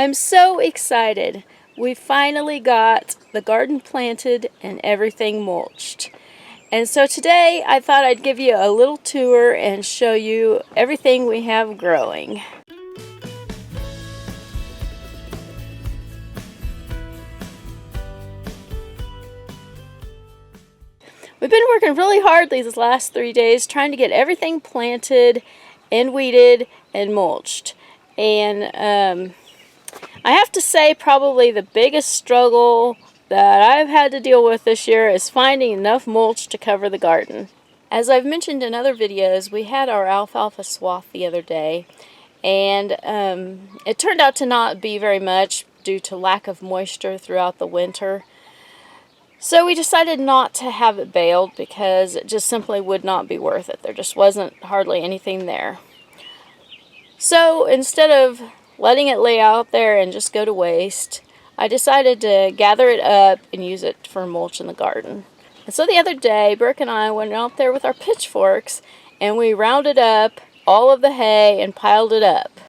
I'm so excited. We finally got the garden planted and everything mulched. And so today I thought I'd give you a little tour and show you everything we have growing. We've been working really hard these last 3 days trying to get everything planted and weeded and mulched. And I have to say probably the biggest struggle that I've had to deal with this year is finding enough mulch to cover the garden. As I've mentioned in other videos, we had our alfalfa swath the other day, and it turned out to not be very much due to lack of moisture throughout the winter. So we decided not to have it baled because it just simply would not be worth it. There just wasn't hardly anything there. So instead of letting it lay out there and just go to waste, I decided to gather it up and use it for mulch in the garden. And so the other day, Brooke and I went out there with our pitchforks and we rounded up all of the hay and piled it up.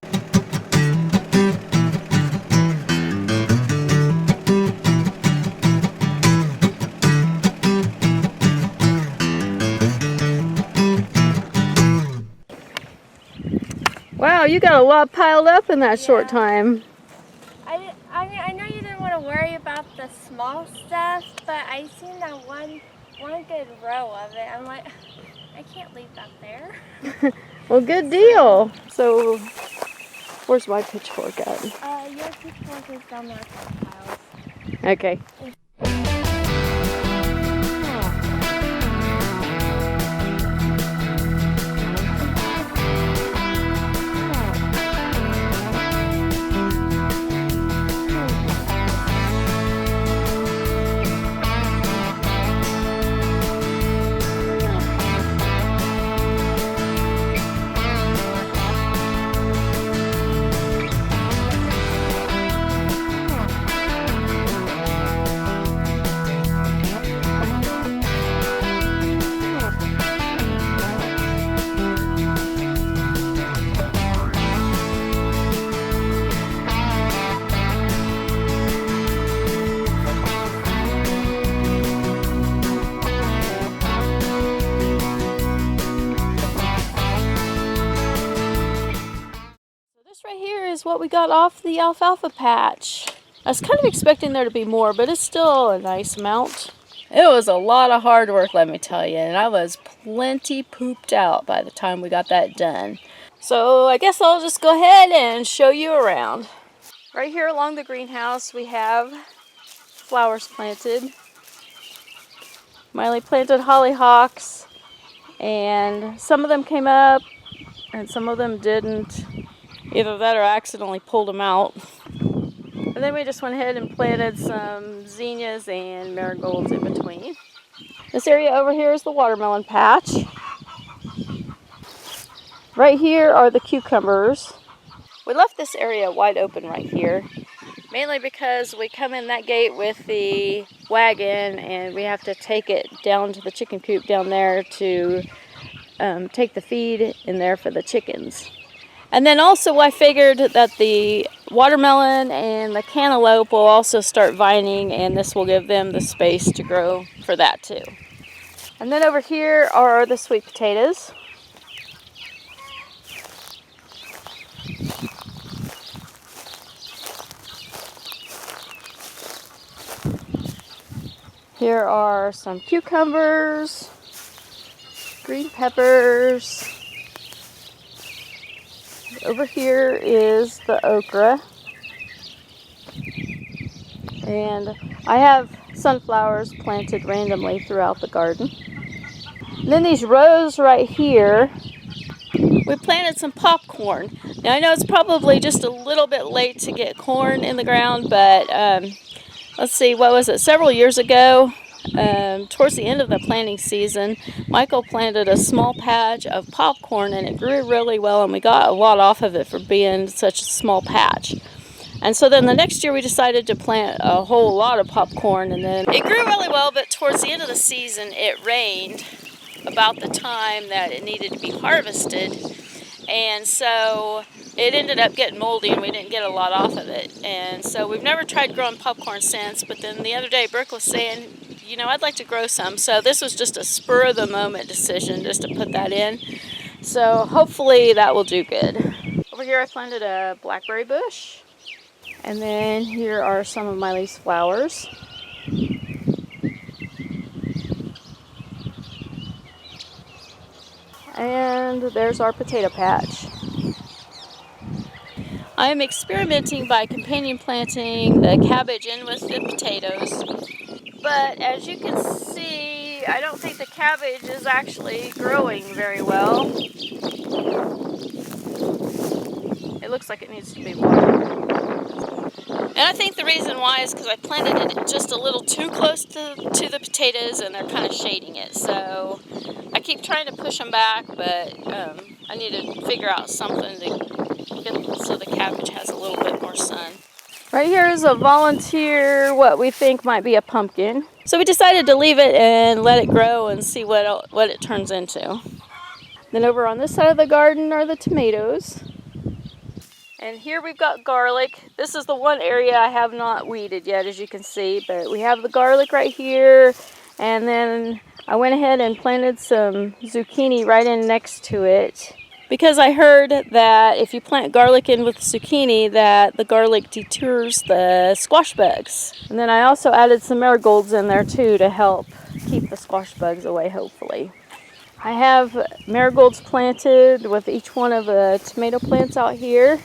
Wow, you got a lot piled up in that short time. I know you didn't want to worry about the small stuff, but I seen that one good row of it. I'm like, I can't leave that there. Well, good deal. So, where's my pitchfork at? Your pitchfork is down there for piles. Okay. Right here is what we got off the alfalfa patch. I was kind of expecting there to be more, but it's still a nice amount. It was a lot of hard work, let me tell you, and I was plenty pooped out by the time we got that done. So I guess I'll just go ahead and show you around. Right here along the greenhouse we have flowers planted. Miley planted hollyhocks, and some of them came up and some of them didn't. Either that or I accidentally pulled them out. And then we just went ahead and planted some zinnias and marigolds in between. This area over here is the watermelon patch. Right here are the cucumbers. We left this area wide open right here, mainly because we come in that gate with the wagon and we have to take it down to the chicken coop down there to take the feed in there for the chickens. And then also I figured that the watermelon and the cantaloupe will also start vining, and this will give them the space to grow for that too. And then over here are the sweet potatoes. Here are some cucumbers, green peppers. Over here is the okra, and I have sunflowers planted randomly throughout the garden. And then these rows right here, we planted some popcorn. Now I know it's probably just a little bit late to get corn in the ground, but let's see, what was it, several years ago, towards the end of the planting season, Michael planted a small patch of popcorn and it grew really well, and we got a lot off of it for being such a small patch. And so then the next year we decided to plant a whole lot of popcorn, and then it grew really well, but towards the end of the season it rained about the time that it needed to be harvested. And so it ended up getting moldy and we didn't get a lot off of it. And so we've never tried growing popcorn since, but then the other day Brooke was saying, you know, I'd like to grow some. So this was just a spur of the moment decision just to put that in. So hopefully that will do good. Over here I planted a blackberry bush. And then here are some of Miley's flowers. And there's our potato patch. I'm experimenting by companion planting the cabbage in with the potatoes. But as you can see, I don't think the cabbage is actually growing very well. It looks like it needs to be watered. And I think the reason why is because I planted it just a little too close to the potatoes and they're kind of shading it. So I keep trying to push them back, but I need to figure out something to get so the cabbage has a little bit more sun. Right here is a volunteer, what we think might be a pumpkin. So we decided to leave it and let it grow and see what it turns into. Then over on this side of the garden are the tomatoes. And here we've got garlic. This is the one area I have not weeded yet, as you can see, but we have the garlic right here. And then I went ahead and planted some zucchini right in next to it, because I heard that if you plant garlic in with zucchini, that the garlic deters the squash bugs. And then I also added some marigolds in there too to help keep the squash bugs away, hopefully. I have marigolds planted with each one of the tomato plants out here.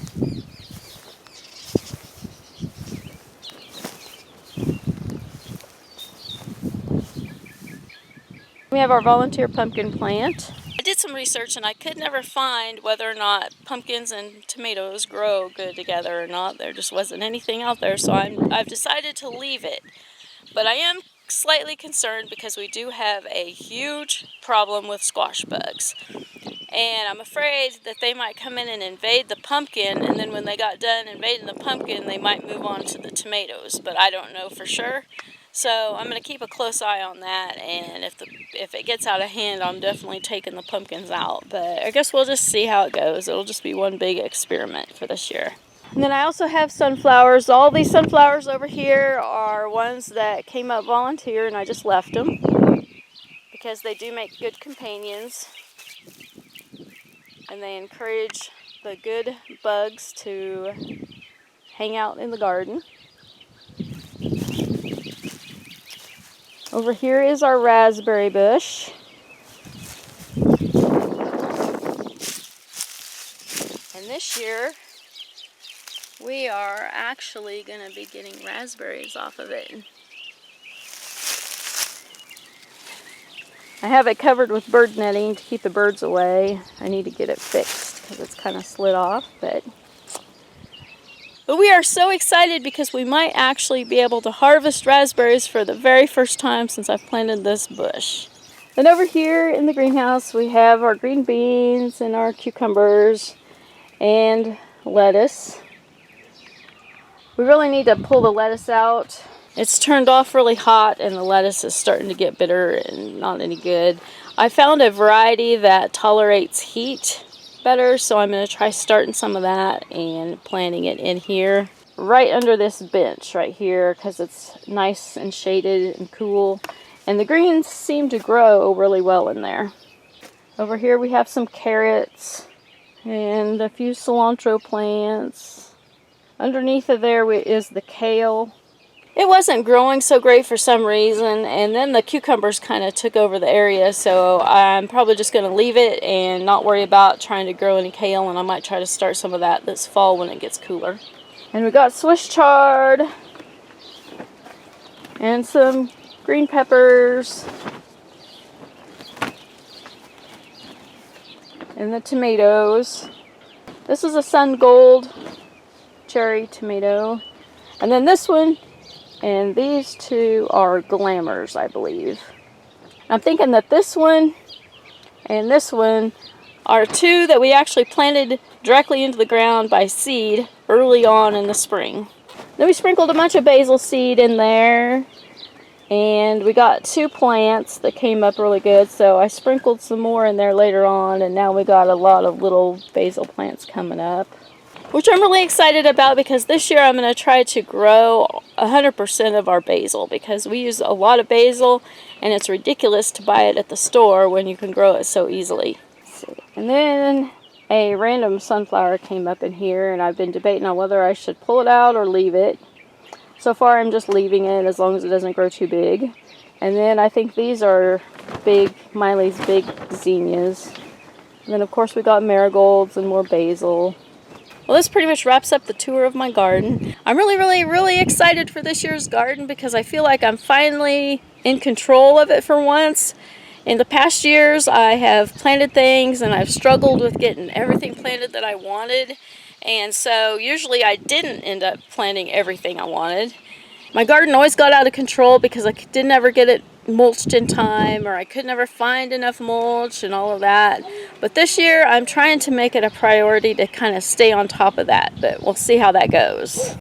We have our volunteer pumpkin plant. I did some research and I could never find whether or not pumpkins and tomatoes grow good together or not. There just wasn't anything out there, so I've decided to leave it. But I am slightly concerned because we do have a huge problem with squash bugs. And I'm afraid that they might come in and invade the pumpkin, and then when they got done invading the pumpkin, they might move on to the tomatoes, but I don't know for sure. So I'm going to keep a close eye on that, and if it gets out of hand, I'm definitely taking the pumpkins out. But I guess we'll just see how it goes. It'll just be one big experiment for this year. And then I also have sunflowers. All these sunflowers over here are ones that came up volunteer, and I just left them because they do make good companions. And they encourage the good bugs to hang out in the garden. Over here is our raspberry bush. And this year, we are actually going to be getting raspberries off of it. I have it covered with bird netting to keep the birds away. I need to get it fixed because it's kind of slid off, but we are so excited because we might actually be able to harvest raspberries for the very first time since I've planted this bush. Then over here in the greenhouse we have our green beans and our cucumbers and lettuce. We really need to pull the lettuce out. It's turned off really hot and the lettuce is starting to get bitter and not any good. I found a variety that tolerates heat better, so I'm going to try starting some of that and planting it in here right under this bench right here because it's nice and shaded and cool, and the greens seem to grow really well in there. Over here we have some carrots and a few cilantro plants. Underneath of there is the kale. It wasn't growing so great for some reason, and then the cucumbers kind of took over the area, so I'm probably just going to leave it and not worry about trying to grow any kale, and I might try to start some of that this fall when it gets cooler. And we got Swiss chard and some green peppers and the tomatoes. This is a sun gold cherry tomato, and then this one. And these two are glamours, I believe. I'm thinking that this one and this one are two that we actually planted directly into the ground by seed early on in the spring. Then we sprinkled a bunch of basil seed in there. And we got 2 plants that came up really good. So I sprinkled some more in there later on. And now we got a lot of little basil plants coming up. which I'm really excited about because this year I'm going to try to grow 100% of our basil because we use a lot of basil and it's ridiculous to buy it at the store when you can grow it so easily. And then a random sunflower came up in here and I've been debating on whether I should pull it out or leave it. So far I'm just leaving it as long as it doesn't grow too big. And then I think these are Miley's big zinnias. And then of course we got marigolds and more basil. Well, this pretty much wraps up the tour of my garden. I'm really excited for this year's garden because I feel like I'm finally in control of it for once. In the past years, I have planted things and I've struggled with getting everything planted that I wanted. And so usually I didn't end up planting everything I wanted. My garden always got out of control because I didn't ever get it mulched in time, or I could never find enough mulch and all of that. But this year I'm trying to make it a priority to kind of stay on top of that, but we'll see how that goes.